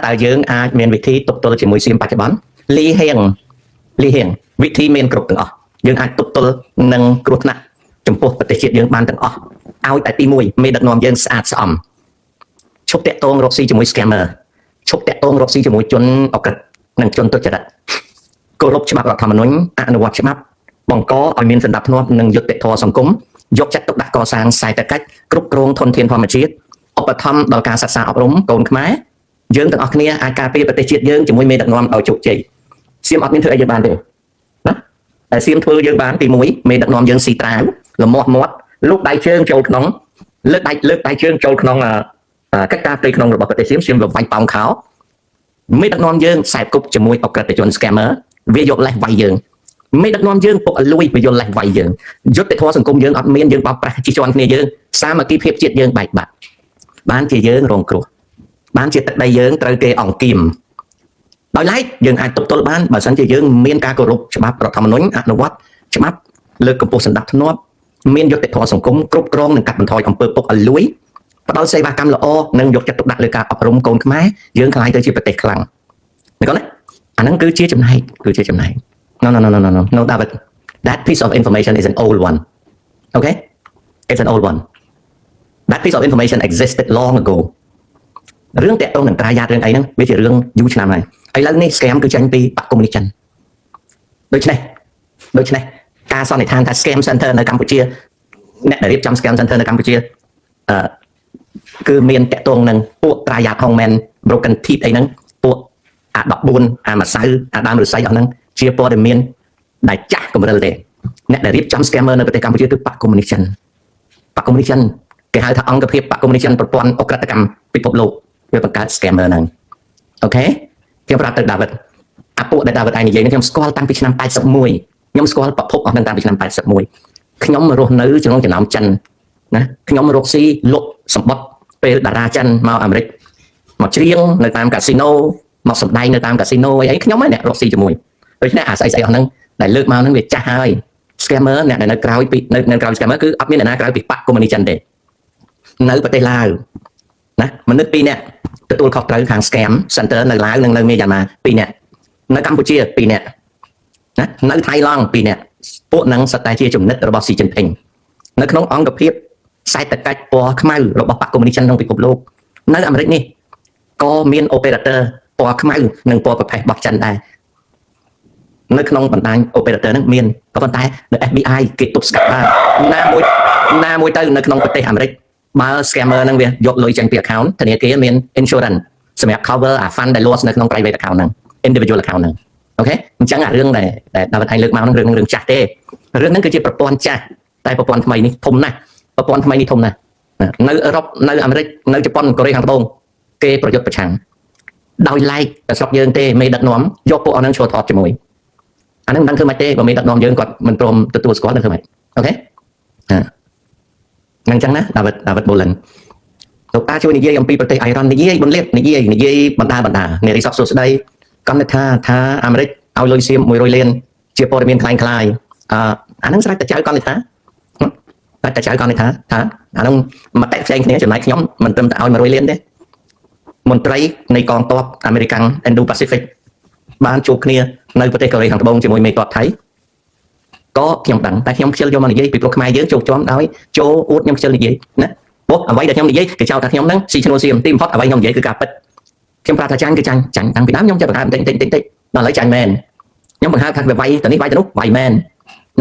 តើយើងអាចមានវិធីទប់ទល់ជាមួយសៀមបច្ចុប្បន្នលីហៀងវិធីមានគ្រប់ទាំងអស់យើងអាចទប់ទល់នឹងគ្រោះថ្នាក់ចំពោះប្រទេសជាតិយើងបានទាំងអស់ឲ្យតែទី1មេដឹកនាំយើងស្អាតស្អំឈប់តាក់ទងរកស៊ីជាមួយ scammer ឈប់តាក់ទងរកស៊ីជាមួយជនអក្រិតនិងជនទុច្ចរិតគោរពច្បាប់រដ្ឋធម្មនុញ្ញអនុវត្តច្បាប់បង្កឲ្យមានសណ្ដាប់ធ្នាប់និងយុត្តិធម៌សង្គមយកចិត្តទុកដាក់កសាងសេដ្ឋកិច្ចគ្រប់គ្រងធនធានធម្មជាតិឧបត្ថម្ភដល់ការសិក្សាអប់រំកូនខ្មែរយើងទាំងអស់គ្នាអាចការពារប្រទេសជាតិយើងជាមួយមេដឹកនាំដោយជោគជ័យសៀមអត់មានធ្វើអីយើងបានទេណាតែសៀមធ្វើយើងបានទី1មេដឹកនាំយើងស៊ីត្រាវលមាស់មាត់លោកដៃជើងចូលក្នុងលើកដៃជើងចូលក្នុងកិច្ចការផ្ទៃក្នុងរបស់ប្រទេសសៀមវាយប៉ោងខោមេដឹកនាំយើងខ្សែគប់ជាមួយអក្រិតជន scammer វាយកលេសវាយយើងមេដឹកនាំយើងពុកលួយវាយកលេសវាយយើងយុត្តិធម៌សង្គមយើងអត់មានយើងបោកប្រាស់ជិះជាន់គ្នាយើងសាមគ្គីភាពជាតិយើងបែកបាក់បានជាយើងរងគ្រោះបានជាទឹកដីយើងត្រូវគេអង្គគៀមដោយឡែកយើងអាចទប់ទល់បានបើសិនជាយើងមានការគោរពច្បាប់រដ្ឋធម្មនុញ្ញអនុវត្តច្បាប់លើកកម្ពស់សណ្ដាប់ធ្នាប់មានយុត្តិធម៌សង្គមគ្រប់គ្រងនិងកាត់បន្ថយអំពើពុកលួយផ្ដល់សេវាកម្មល្អនិងយកចិត្តទុកដាក់លើការអប់រំកូនខ្មែរយើងខ្លាយទៅជាប្រទេសខ្លាំងណាគាត់ណាអាហ្នឹងគឺជាចំណែកNo, David. That piece of information is an old one. Okay? It's an old one. That piece of information existed long ago. រឿងតាក់ទងនឹងត្រាយ៉ាតរឿងអីហ្នឹងវាជារឿងយូរឆ្នាំហើយឥឡូវនេះ scam គឺចេញពីបកកុម្មុយនីសចិនដូច្នេះការសន្និដ្ឋានថា scam center នៅកម្ពុជាអ្នកដែលរៀបចំ scam center នៅកម្ពុជាគឺមានតាក់ទងនឹងពួកត្រាយ៉ាត Hongmen broken teeth អីហ្នឹងពួកអា14អាម្សៅអាដើមឫស្សីអស់ហ្នឹងជាព័ត៌មានដែលចាស់កម្រិលទេអ្នកដែលរៀបចំ scammer នៅប្រទេសកម្ពុជាគឺបកកុម្មុយនីសចិនគេហៅថាអង្គភាពបកកុម្មុយនីសចិនប្រព័ន្ធអក្រិតកម្មពិភពលោកវាបង្កើត scammer ហ្នឹងអូខេខ្ញុំប្រាប់ទៅ David អាពួកដែល David ឯងនិយាយនេះខ្ញុំស្គាល់តាំងពីឆ្នាំ81ខ្ញុំស្គាល់ប្រភពអស់ហ្នឹងតាំងពីឆ្នាំ81ខ្ញុំរស់នៅក្នុងចំណោមចិនណាខ្ញុំរកស៊ីលក់សម្បត្តិពេលតារាចិនមកអាមេរិកមកច្រៀងនៅតាមកាស៊ីណូមកសម្ដែងនៅតាមកាស៊ីណូអីខ្ញុំហ្នឹងអ្នករកស៊ីជាមួយដូច្នេះអាស្អីអស់ហ្នឹងដែលលើកមកហ្នឹងវាចាស់ហើយ scammer អ្នកដែលនៅក្រោយពីនៅក្រោយ scammer គឺអត់មានអ្នកណាក្រោយពីបកកុម្មុយនីសចិនទេនៅប្រទេសឡាវណាមនុស្ស2នាក់ទទួលខុសត្រូវខាង scam center នៅឡាវនិងនៅមីយ៉ាន់ម៉ា2នាក់នៅកម្ពុជា2នាក់ណានៅថៃឡង់2នាក់ពួកហ្នឹងសុទ្ធតែជាចំណិតរបស់ស៊ីជីនភីងនៅក្នុងអង្គភាពសេដ្ឋកិច្ចពណ៌ខ្មៅរបស់បកកុម្មុយនីសចិនក្នុងពិភពលោកនៅអាមេរិកនេះក៏មាន operator ពណ៌ខ្មៅនិងពណ៌ប្រផេះរបស់ចិនដែរនៅក្នុងបណ្ដាញ operator ហ្នឹងមានក៏ប៉ុន្តែនៅ FBI គេទប់ស្កាត់បានណាមួយទៅនៅក្នុងប្រទេសអាមេរិកបើ scammer ហ្នឹងវាយកលុយចេញពី account ធនាគារមាន insurance សម្រាប់ cover អា fund ដែល loss នៅក្នុង private account ហ្នឹង individual account ហ្នឹងអូខេអញ្ចឹងអារឿងដែលDavidឯងលើកមកហ្នឹងរឿងចាស់ទេរឿងហ្នឹងគឺជាប្រព័ន្ធចាស់តែប្រព័ន្ធថ្មីនេះធំណាស់នៅអឺរ៉ុបនៅអាមេរិកនៅជប៉ុនកូរ៉េខាងត្បូងគេប្រយុទ្ធប្រឆាំងដោយឡែកតែស្រុកយើងទេមេដឹកនាំយកពួកអស់ហ្នឹងចូលថតជាមួយអាហ្នឹងមិនដឹងធ្វើម៉េចទេបើមេដឹកនាំយើងគាត់មិនព្រមទទួលស្គាល់នឹងធ្វើម៉េចអូខេអញ្ចឹងណា David Boland លោកតាជួយនិយាយអំពីប្រទេសអ៊ីរ៉ាន់និយាយបន្លាបនិយាយបណ្ដានារីសក់សួស្ដីកម្មនិថាអាមេរិកឲ្យលុយសៀម100លានជាព័ត៌មានคล้ายអាហ្នឹងស្រេចតែចៅកម្មនិថាតែចៅកម្មនិថាថាអាហ្នឹងមតិផ្សេងគ្នាចំណែកខ្ញុំមិនត្រឹមតែឲ្យ100លានទេមន្ត្រីនៃកងទ័ពអាមេរិក Indo-Pacific បានជួបគ្នានៅប្រទេសកូរ៉េខាងត្បូងជាមួយមេទ័ពថៃក៏ខ្ញុំដឹងតែខ្ញុំខ្ជិលយកមកនិយាយពីព្រោះខ្មែរយើងជោគជាំដោយចូលអួតខ្ញុំខ្ជិលនិយាយណាព្រោះអ្វីដែលខ្ញុំនិយាយគេចោទថាខ្ញុំហ្នឹងស៊ីឈ្នួលសៀមទីបំផុតអ្វីខ្ញុំនិយាយគឺការពិតខ្ញុំប្រាប់ថាចាញ់គឺចាញ់តាំងពីដើមខ្ញុំចាប់បង្កើតបន្តិចដល់ឥឡូវចាញ់មែនខ្ញុំបង្ហើបថាវាវាយទៅនេះវាយទៅនោះវាយមែន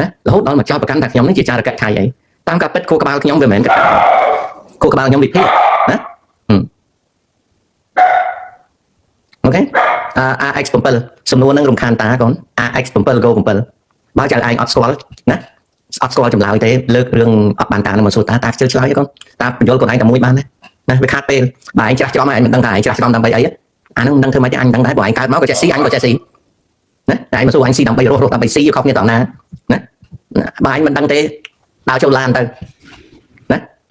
ណារហូតដល់មកចោទប្រកាន់ថាខ្ញុំនេះជាចារកិច្ចថៃអីតាមការពិតខួរក្បាលខ្ញុំវាមិនមែនខួរក្បាលខ្ញុំវិភាគណាអូខេRX7 សំណួរនឹងរំខានតាកូន RX7 Go 7បើចៅឯងអត់ស្គាល់ណាអត់ស្គាល់ចម្លើយទេលើករឿងអត់បានតានឹងមកសួរតាខ្ជិលឆ្លើយកូនតាបញ្យល់កូនឯងតែមួយបានទេណាវាខាតពេលបើឯងច្រាស់ច្រំឯងមិនដឹងថាឯងច្រាស់ច្រំដើម្បីអីអានឹងមិនដឹងធ្វើម៉េចទេអញដឹងដែរបើឯងកើតមកក៏ចេះស៊ីអញក៏ចេះស៊ីណាតែឯងមកសួរអញស៊ីដើម្បីរស់ដើម្បីស៊ីខុសគ្នាតណាណាបើឯងមិនដឹងទេដើរចូលឡានទៅ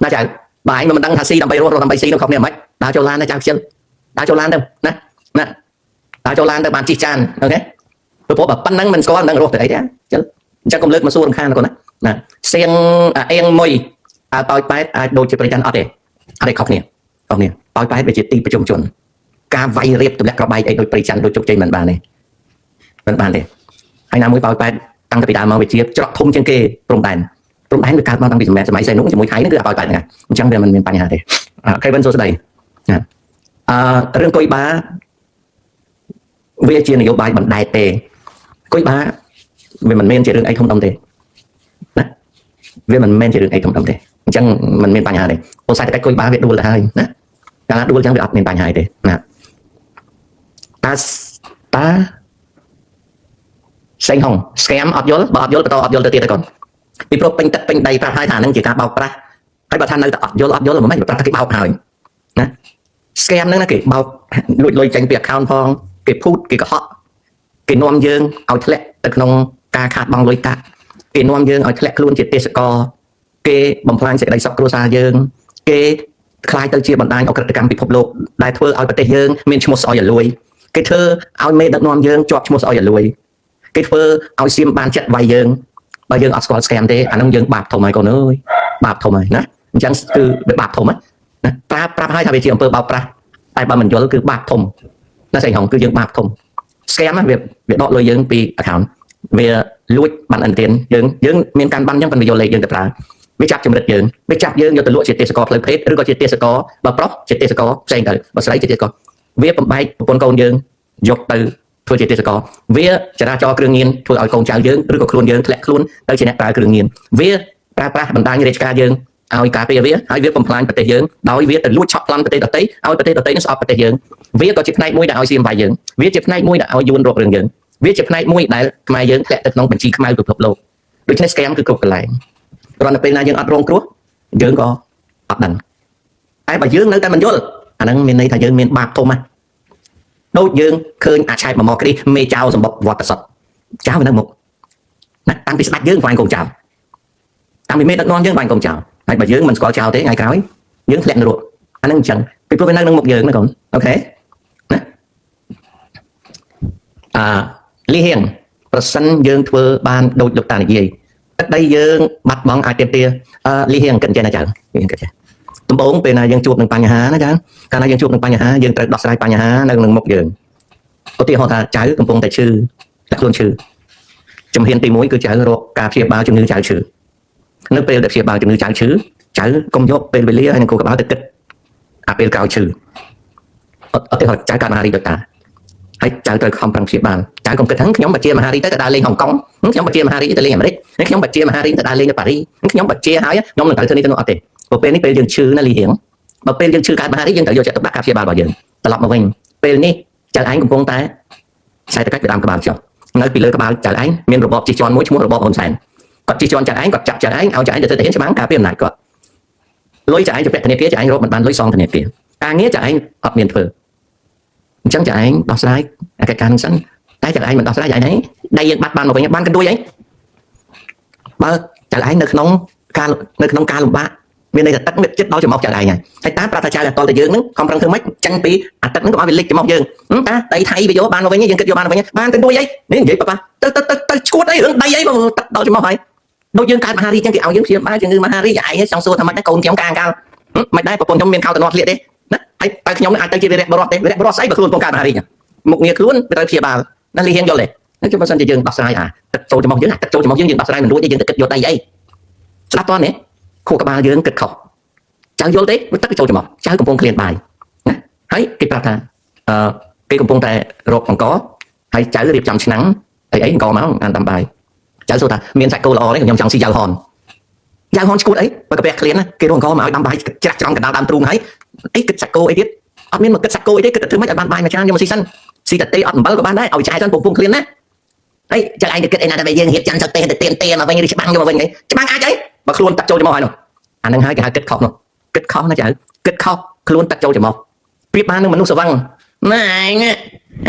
ណាចៅបើឯងមិនដឹងថាស៊ីដើម្បីរស់ដើម្បីស៊ីនោះខុសគ្នាមិនដើរចូលឡានទៅចៅខ្ជិលដើរចូលឡានទៅណាដើរចូលឡានទៅបានជិះចានអូខេព្រោះបើប៉ុណ្ណឹងមិនស្គាល់មិនដឹងរស់ទៅអីទេចឹងអញ្ចឹងកុំលើកមកសួររំខានកូនណាសៀងអៀងមួយតោយប៉ែតអាចដូចជាប្រចាំអត់ទេអត់ទេខុសគ្នាតោយប៉ែតវាជាទីប្រជុំជន ការវាយរៀបទម្លាក់ក្របបែកអីដូចប្រៃច័ន្ទដូចជោគជ័យមិនបានទេហើយណាមួយបោយប៉ែតតាំងពីដើមមកវាជាច្រកធំជាងគេព្រំដែនវាកើតមកតាំងពីសម័យសៃនុងជាមួយថៃហ្នឹងគឺបោយប៉ែតហ្នឹងអញ្ចឹងវាមិនមានបញ្ហាទេខេវិនសួស្ដីរឿងគុយបាវាជានយោបាយបណ្ដែតទេគុយបាវាមិនមែនជារឿងអីធំដុំទេណាវាមិនមែនជារឿងអីធំដុំទេអញ្ចឹងមិនមានបញ្ហាទេអូសេដ្ឋកិច្ចគុយបាវាដួលទៅហើយណាកាលណាដួលអញ្ចឹងវាអត់មានបញ្ហាទេណាតាសេងហុង scam អត់យល់បើអត់យល់បន្តអត់យល់ទៅទៀតទៅកូនពីព្រោះពេញទឹកពេញដីប្រាប់ហើយថាហ្នឹងជាការបោកប្រាស់ហើយបើថានៅតែអត់យល់មិនមែនប្រាប់ថាគេបោកហើយណា scam ហ្នឹងណាគេបោកលួចលុយចេញពី account ផងគេភូតគេកុហកគេនាំយើងឲ្យធ្លាក់ទៅក្នុងការខាតបង់លុយកាក់គេនាំយើងឲ្យធ្លាក់ខ្លួនជាទេសកលគេបំផ្លាញសេចក្តីសុខគ្រួសារយើងគេខ្លាយទៅជាបណ្ដាញអក្រិតកម្មពិភពលោកដែលធ្វើឲ្យប្រទេសយើងមានឈ្មោះស្អុយរលួយគេធ្វើឲ្យមេដឹកនាំយើងជាប់ឈ្មោះស្អុយរលួយគេធ្វើឲ្យសៀមបានចិត្តវាយយើងបើយើងអត់ស្គាល់ scam ទេអានោះយើងបាបធំហើយកូនអើយបាបធំហើយណាអញ្ចឹងគឺវាបាបធំណាប្រាប់ឲ្យថាវាជាអំពើបោកប្រាស់តែបើមិនយល់គឺបាបធំណាស្អីហងគឺយើងបាបធំ scam វាដកលុយយើងពី account វាលួចបានអន្តទានយើងមានការបានអញ្ចឹងប៉ុន្តែយកលេខយើងទៅប្រើវាចាប់ចម្រិតយើងវាចាប់យើងយកទៅលក់ជាទេសកលផ្លូវភេទឬក៏ជាទេសកលបើប្រុសជាទេសកលផ្សេងទៅបើស្រីជាទេសកលវាបំបែកប្រពន្ធកូនយើងយកទៅធ្វើជាទេសកលវាចរាចរគ្រឿងញៀនធ្វើឲ្យកូនចៅយើងឬក៏ខ្លួនយើងធ្លាក់ខ្លួនទៅជាអ្នកប្រើគ្រឿងញៀនវាប្រើប្រាស់បណ្ដាញរាជការយើងឲ្យការពារវាហើយវាបំផ្លាញប្រទេសយើងដោយវាទៅលួចឆក់ប្លន់ប្រទេសដទៃឲ្យប្រទេសដទៃនឹងស្អប់ប្រទេសយើងវាក៏ជាផ្នែកមួយដែលឲ្យសៀមវាយយើងវាជាផ្នែកមួយដែលឲ្យយួនរករឿងយើងវាជាផ្នែកមួយដែលខ្មែរយើងធ្លាក់ទៅក្នុងបញ្ជីខ្មៅពិភពលោកដូច្នេះ scam គឺគ្រប់កន្លែងគ្រាន់តែពេលណាយើងអត់រងគ្រោះយើងក៏អត់ដឹងតែបើយើងនៅតែមិនយល់អាហ្នឹងមានន័យថាយើងមានបាបធំណាស់ដូចយើងឃើញអាឆែតមកគ្រីមេចៅសម្បុកវត្តសុទ្ធចៅនៅមុខណាតាំងពីស្ដេចយើងវាយកូនចៅតាំងពីមេដឹកនាំយើងវាយកូនចៅហើយបើយើងមិនស្គាល់ចៅទេថ្ងៃក្រោយយើងធ្លាក់នរកអាហ្នឹងអញ្ចឹងពីព្រោះវានៅក្នុងមុខយើងណាកូនអូខេណាលីហៀងប្រសិនយើងធ្វើបានដូចលោកតានិយាយទឹកដីយើងបាត់បង់អាចទាមទារលីហៀងគិតចេះណាចៅលីហៀងគិតចេះដំបូងពេលណាយើងជួបនឹងបញ្ហាណាចៅកាលណាយើងជួបនឹងបញ្ហាយើងត្រូវដោះស្រាយបញ្ហានៅក្នុងមុខយើងឧទាហរណ៍ថាចៅកំពុងតែឈឺតែខ្លួនឈឺជំហានទី1គឺចៅរកការព្យាបាលជំងឺចៅឈឺនៅពេលដែលព្យាបាលជំងឺចៅឈឺចៅកុំយកពេលវេលាហើយនឹងគូក្បាលទៅគិតអាពេលក្រោយឈឺឧទាហរណ៍ចៅកើតមហារីកដូចតាហើយចៅត្រូវខំប្រឹងព្យាបាលចៅកុំគិតថាខ្ញុំបជាមហារីកទៅដើរលេងហុងកុងខ្ញុំបជាមហារីកទៅលេងអាមេរិកខ្ញុំបជាមហារីកទៅដើរលេងនៅប៉ារីខ្ញុំបជាហើយខ្ញុំនឹងត្រូវធ្វើនេះទៅនោះអត់ទេព្រោះពេលនេះពេលយើងឈឺណាលីហៀងបើពេលយើងឈឺកើតមហារីកយើងត្រូវយកចិត្តទុកដាក់ការព្យាបាលរបស់យើងត្រឡប់មកវិញពេលនេះចៅឯងកំពុងតែខ្សែតកាច់ពីដើមក្បាលចុះនៅពីលើក្បាលចៅឯងមានរបបជិះជាន់មួយឈ្មោះរបបហ៊ុនសែនគាត់ជិះជាន់ចៅឯងគាត់ចាប់ចៅឯងឲ្យចៅឯងទៅទានច្បាំងការពារអំណាចគាត់លុយចៅឯងទៅពាក់ធនាគារចៅឯងរកមិនបានលុយសងធនាគារការងារចៅឯងអត់មានធ្វើអញ្ចឹងចៅឯងដោះស្រាយកិច្ចការនឹងសិនតែចៅឯងមិនដោះស្រាយចៅឯងដៃយើងបាត់បានមកវិញបានកណ្ដួយអីបើចៅឯងនៅក្នុងការលំបាកមានន័យថាទឹកចិត្តដល់ចំមុខចៅឯងហើយតាប្រាប់ថាចៅតែតល់តែយើងនឹងខំប្រឹងធ្វើម៉េចចឹងពីអាទឹកនឹងក៏ឲ្យវាលិចចំមុខយើងតាដីថៃវាយកបានមកវិញយើងគិតយកបានមកវិញបានកណ្ដួយអីនេះនិយាយប៉ាទៅឈួតអីរឿងដីអីបើទឹកដល់ចំមុខហើយដូចយើងកើតមហារីកចឹងគេឲ្យយើងព្យាបាលជំងឺមហារីកឯងចង់សួរថាម៉េចដែរកូនខ្ញុំកាងកាលមិនដែរប្រពន្ធខ្ញុំមានខោតំណត់ធ្លាក់ទេណាហើយតែខ្ញុំអាចទៅជាវីរៈបរោះទេវីរៈបរោះស្អីបើខ្លួនកំកាមហារីមុខងារខ្លួនវាត្រូវព្យាបាលណាលីហៀងយល់ទេណាជុំបើសិនជាយើងដោះស្រាយទឹកចូលចំមុខយើងទឹកចូលចំមុខយើងដោះស្រាយមិនរួចទេយើងទៅគិតយកដីអីស្ដាប់តើនេះខួរក្បាលយើងគិតខុសចៅយល់ទេទឹកចូលចំមុខចៅកំពុងឃ្លានបាយណាហើយគេប្រាប់ថាគេកំពុងតែរកអង្គហើយចៅរៀបចំឆ្នាំងអីអង្គមកអានតាមបាយចៅសួរថាមានសាច់គោល្អទេខ្ញុំចង់ស៊ីយ៉ាវហនឈួតអីបើកាពះឃ្លានណាគេរកអង្គមកឲ្យដាំបាយច្រាស់ច្រំកណ្ដាលដើមទ្រូងហើយអីគិតសាច់គោអីទៀតអត់មានមកគិតសាច់គោអីទេគិតតែធ្វើម៉េចឲ្យបានបាយមួយចានយកមកស៊ីសិនស៊ីតែទេអត់អំបិលក៏បានដែរឲ្យចាយសិនពងឃ្លានណាហើយចៅឯងទៅគិតអីណាតែយើងរៀបចំទៅទេទៅទៀនមកវិញឬច្បាំងយកមកវិញច្បាំងអាចអីបើខ្លួនទឹកចូលចំហហើយនោះអានឹងហើយគេហៅគិតខុសនោះគិតខុសណាចៅគិតខុសខ្លួនទឹកចូលចំហប្រៀបបាននឹងមនុស្សស្វឹងណា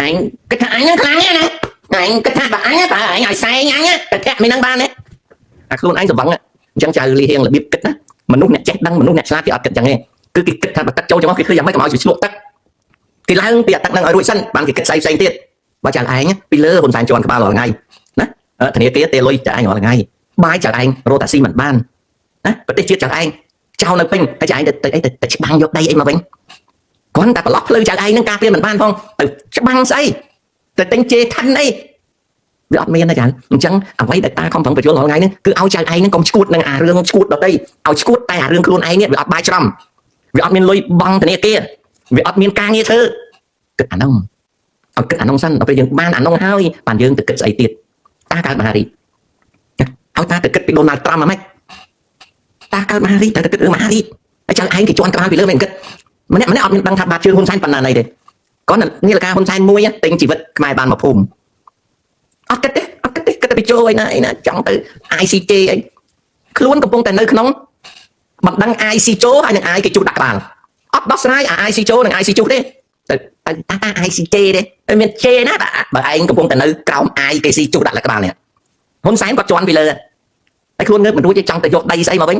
អញគិតថាអញខ្លាំងណាអញគិតថាបើអញតើអញឲ្យសែងអញទៅធាក់មិននឹងបានទេអាខ្លួនឯងស្វឹងអញ្ចឹងចៅលីហៀងរបៀបគិតណាមនុស្សអ្នកចេះដឹងមនុស្សអ្នកឆ្លាតគេអត់គិតចឹងទេគឺគេគិតថាបើទឹកចូលចំហគេឃើញយ៉ាងម៉េចកុំឲ្យឆ្លក់ទឹកគេឡើងពីអាទឹកនឹងឲ្យរួចសិនបានគេគិតផ្សេងទៀតបើចៅឯងពីលើហ៊ុនសែនជាន់ក្បាលរាល់ថ្ងៃណាធនាគារទេលុយចៅឯងរាល់ថ្ងៃបាយចៅឯងរកតាស៊ីមិនបានណាប្រទេសជាតិចៅឯងចោលនៅពេញហើយចៅឯងទៅច្បាំងយកដីអីមកវិញ គាត់តែប្រឡោះភ្លឺចៅឯងនឹងការពារមិនបានផងទៅច្បាំងស្អីទៅទិញជេឋិនអីវាអត់មានទេចៅអញ្ចឹងអ្វីដែលតាខំប្រឹងបញ្យល់រាល់ថ្ងៃនេះគឺឲ្យចៅឯងនឹងកុំឈួតនឹងអារឿងឈួតដទៃឲ្យឈួតតែអារឿងខ្លួនឯងនេះវាអត់បាយច្រំវាអត់មានលុយបង់ធនាគារវាអត់មានការងារធ្វើគិតអានោះឲ្យគិតអានោះសិនដល់ពេលយើងបានអានោះហើយបានយើងទៅគិតស្អីទៀតតាកើតមហារីកឲ្យតាទៅគិតពីដូណាល់ត្រាំហ្មងតាកើតមហារីកតែទៅគិតរឿងមហារីកហើយចៅឯងគេជន់ក្បាលពីលើមិនគិតម្នាក់អត់មានដឹងថាបាត់ជើងហ៊ុនសែនប៉ុណ្ណាណីទេគាត់នាឡិកាហ៊ុនសែនមួយទិញជីវិតខ្មែរបានមកភូមិអត់គិតទេគិតទៅពីចូលឯណាចង់ទៅ ICJ អីខ្លួនកំពុងតែនៅក្នុងបណ្ដឹង ICJ ហើយនឹង I គេជួដាក់ក្បាលអត់ដោះស្រាយ ICJ និង ICJ ទេទៅតា ICJ ទេមានជេណាបើឯងកំពុងតែនៅក្រោម I គេស៊ីជួដាក់ក្បាលនេះហ៊ុនសែនគាត់ជន់ពីលើហើយខ្លួនងើបមិនរួចទេចង់ទៅយកដីស្អីមកវិញ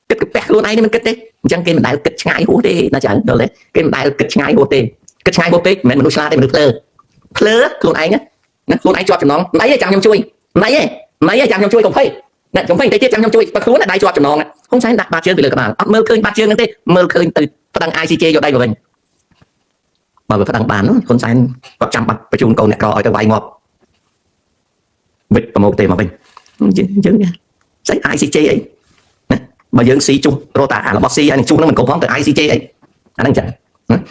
គិតពីខ្លួនឯងនេះមិនគិតទេអញ្ចឹងគេមិនដែលគិតឆ្ងាយហួសទេណាចៅដល់ទេគេមិនដែលគិតឆ្ងាយហួសទេគិតឆ្ងាយហួសពេកមិនមែនមនុស្សឆ្លាតទេមនុស្សភ្លើខ្លួនឯងណាខ្លួនឯងជាប់ចំណងណៃឯងចាំខ្ញុំជួយណៃឯងចាំខ្ញុំជួយកុំភ័យណាកុំភ័យតែទៀតចាំខ្ញុំជួយបើខ្លួនដៃជាប់ចំណងហ៊ុនសែនដាក់បាតជើងពីលើក្បាលអត់មើលឃើញបាតជើងហ្នឹងទេមើលឃើញទៅប្តឹង ICJ យកដៃមកវិញបើប្តឹងបានហ៊ុនសែនគាត់ចាំបាត់បញ្ជូនកូនអ្នកក្រឲ្យទៅវាយងាប់វិចប្រមោកទេមកវិញយើងស្អី ICJ អីណាបើយើងស៊ីជុះរត់តាអារបស់ស៊ីហើយនឹងជុះហ្នឹងមិនគ្រប់ផងទៅ ICJ អីអាហ្នឹងចឹង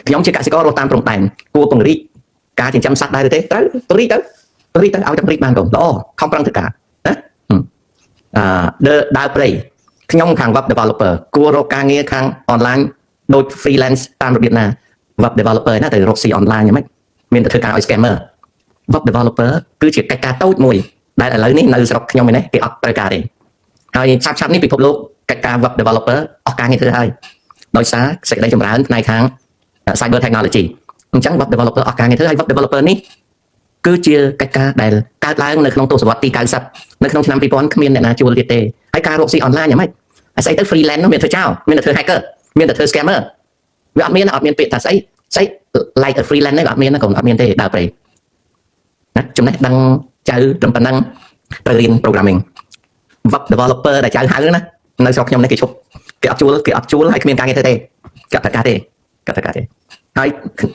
ខ្ញុំជាកសិកររស់តាមព្រំដែនគួរពង្រីកការចិញ្ចឹមសត្វដែរទេត្រូវពង្រីកទៅឲ្យតែពង្រីកបានកូនល្អខំប្រឹងធ្វើការណាដើរព្រៃខ្ញុំខាង web developer គួររកការងារខាង online ដូច freelance តាមរបៀបណា web developer ណាទៅរកស៊ី online យ៉ាងម៉េចមានតែធ្វើការឲ្យ scammer web developer គឺជាកិច្ចការតូចមួយដែលឥឡូវនេះនៅស្រុកខ្ញុំនេះគេអត់ត្រូវការទេហើយឆាប់នេះពិភពលោកកិច្ចការ web developer អស់ការងារធ្វើហើយដោយសារសេចក្តីចម្រើនផ្នែកខាង cyber technology អញ្ចឹង web developer អស់ការងារធ្វើហើយ web developer នេះគឺជាកិច្ចការដែលកើតឡើងនៅក្នុងទសវត្សរ៍ទី90នៅក្នុងឆ្នាំ2000គ្មានអ្នកណាជួលទៀតទេហើយការរកស៊ី online យ៉ាងម៉េចអាស្អីទៅ freelance នោះមានធ្វើចោលមានតែធ្វើ hacker មានតែធ្វើ scammer វាអត់មានពាក្យថាស្អី like a freelance នេះអត់មានណាកុំអត់មានទេដើរព្រៃណាចំណេះដឹងចៅត្រឹមប៉ុណ្ណឹងត្រូវរៀន programming web developer ដែលចៅហៅណានៅស្រុកខ្ញុំនេះគេឈប់គេអត់ជួលហើយគ្មានការងារធ្វើទេកាត់តើការទេហើយ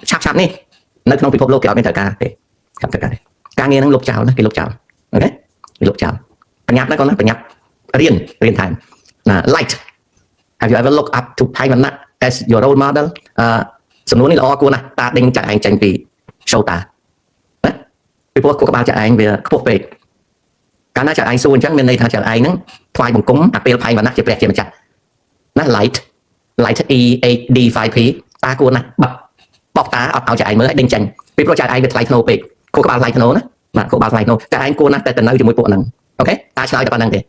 ឆាប់នេះនៅក្នុងពិភពលោកគេអត់មានត្រូវការទេកាត់តើការងារហ្នឹងលុបចោលណាគេលុបចោលអូខេគេលុបចោលប្រញាប់ណាកូនណាប្រញាប់រៀនថែមណា light have you ever looked up to Thai Vanna as your role model សំណួរនេះល្អគួរណាស់តាដេញចាក់ឯងចាញ់ពី show តាណាពីព្រោះគូក្បាលចាក់ឯងវាខ្ពស់ពេកកាលណាចាក់ឯងសួរអញ្ចឹងមានន័យថាចាក់ឯងហ្នឹងថ្វាយបង្គំអាពេល Thai Vanna ជាព្រះជាម្ចាស់ណា light E8D5P តាគួរណាស់បោកតាអត់ឲ្យចាក់ឯងមើលឲ្យដេញចាញ់ពីព្រោះចាក់ឯងវាថ្លៃធ្នូពេកគូក្បាលថ្លៃធ្នូណាបាទគូក្បាលថ្លៃធ្នូចាក់ឯងគួរណាស់តែទៅនៅជាមួយពួកហ្នឹងអូខេតាឆ្លើយតែប៉ុណ្្នឹងទេ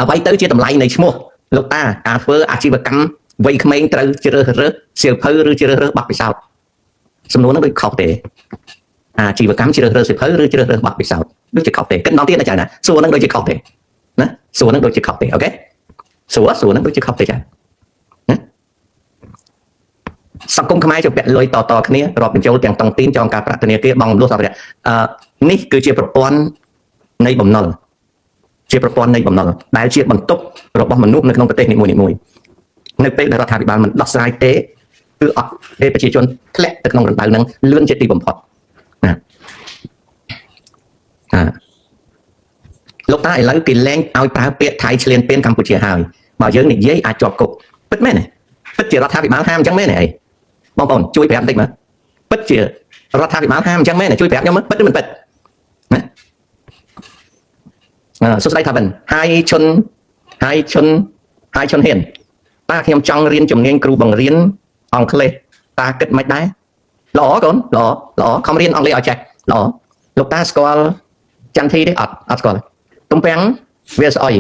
អ្វីទៅជាតម្លៃនៃឈ្មោះលោកតាការធ្វើអាជីវកម្មវ័យក្មេងត្រូវជ្រើសរើសសៀវភៅឬជ្រើសរើសបទពិសោធន៍សំណួរហ្នឹងដូចខុសទេអាជីវកម្មជ្រើសរើសសៀវភៅឬជ្រើសរើសបទពិសោធន៍ដូចជាខុសទេគិតម្ដងទៀតណាចាណាសួរហ្នឹងដូចជាខុសទេណាសួរហ្នឹងដូចជាខុសទេអូខេសួរហ្នឹងដូចជាខុសទេចាសង្គមខ្មែរជាពាក់លុយតគ្នារាប់បញ្ចូលទាំងតុងទីនចងការប្រាក់ធនាគារបង់លុះសម្រាប់នេះគឺជាប្រព័ន្ធនៃបំណុលដែលជាបន្ទុករបស់មនុស្សនៅក្នុងប្រទេសនីមួយៗនៅពេលដែលរដ្ឋាភិបាលមិនដោះស្រាយទេគឺអត់ទេប្រជាជនធ្លាក់ទៅក្នុងរណ្ដៅហ្នឹងលឿនជាទីបំផុតណាលោកតាឥឡូវគេលែងឲ្យប្រើពាក្យថៃឆ្លៀនពៀនកម្ពុជាហើយបើយើងនិយាយអាចជាប់គុកពិតមែនទេពិតជារដ្ឋាភិបាលហាមអញ្ចឹងមែនទេបងប្អូនជួយប្រាប់បន្តិចមើលពិតជារដ្ឋាភិបាលហាមអញ្ចឹងមែនទេជួយប្រាប់ខ្ញុំមើលពិតឬមិនពិតណាសួស្ដីថាវិញហើយឈុនហ៊ានតាខ្ញុំចង់រៀនជំនាញគ្រូបង្រៀនអង់គ្លេសតាគិតមិនដែរល្អកូនល្អខំរៀនអង់គ្លេសឲ្យចេះល្អលោកតាស្គាល់ចន្ទធីទេអត់ស្គាល់ទំពាំងវាស្អុយ